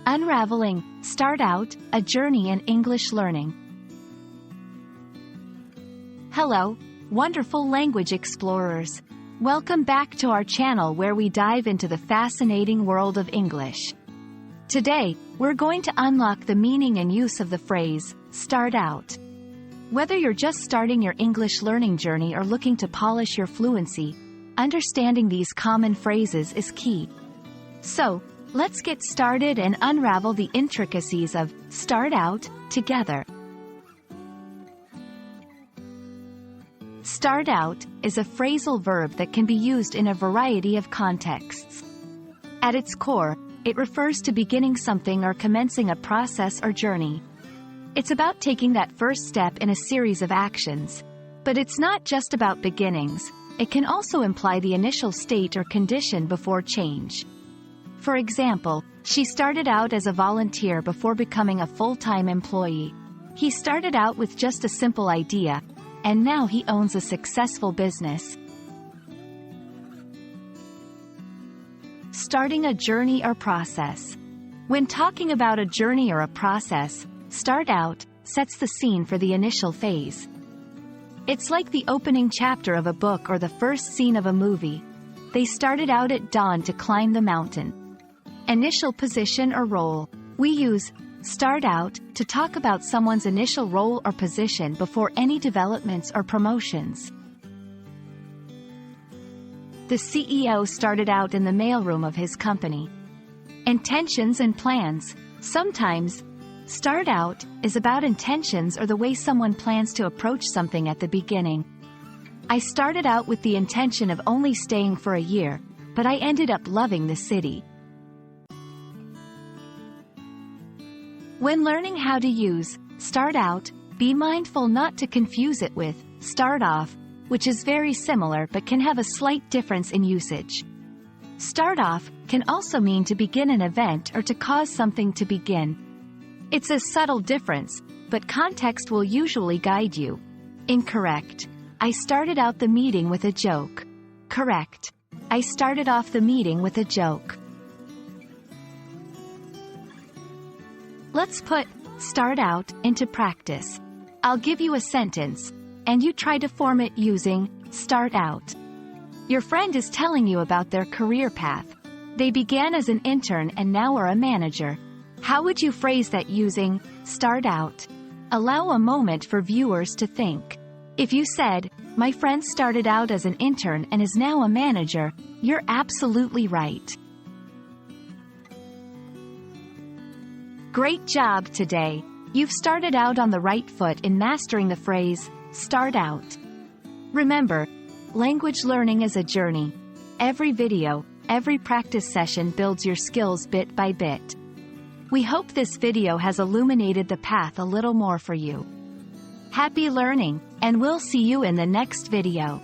Unraveling, Start Out, A Journey in English Learning. Hello, wonderful language explorers. Welcome back to our channel where we dive into the fascinating world of English. Today, we're going to unlock the meaning and use of the phrase, start out. Whether you're just starting your English learning journey or looking to polish your fluency, understanding these common phrases is key. So, let's get started and unravel the intricacies of start out together. Start out is a phrasal verb that can be used in a variety of contexts. At its core, it refers to beginning something or commencing a process or journey. It's about taking that first step in a series of actions. But it's not just about beginnings, it can also imply the initial state or condition before change. For example, she started out as a volunteer before becoming a full-time employee. He started out with just a simple idea, and now he owns a successful business. Starting a journey or process. When talking about a journey or a process, start out sets the scene for the initial phase. It's like the opening chapter of a book or the first scene of a movie. They started out at dawn to climb the mountain. Initial position or role. We use start out to talk about someone's initial role or position before any developments or promotions. The CEO started out in the mailroom of his company. Intentions and plans. Sometimes, start out is about intentions or the way someone plans to approach something at the beginning. I started out with the intention of only staying for a year, but I ended up loving the city. When learning how to use start out, be mindful not to confuse it with start off, which is very similar but can have a slight difference in usage. Start off can also mean to begin an event or to cause something to begin. It's a subtle difference, but context will usually guide you. Incorrect. I started out the meeting with a joke. Correct. I started off the meeting with a joke. Let's put start out into practice. I'll give you a sentence, and you try to form it using start out. Your friend is telling you about their career path. They began as an intern and now are a manager. How would you phrase that using start out? Allow a moment for viewers to think. If you said, "My friend started out as an intern and is now a manager," you're absolutely right. Great job today! You've started out on the right foot in mastering the phrase, start out. Remember, language learning is a journey. Every video, every practice session builds your skills bit by bit. We hope this video has illuminated the path a little more for you. Happy learning, and we'll see you in the next video.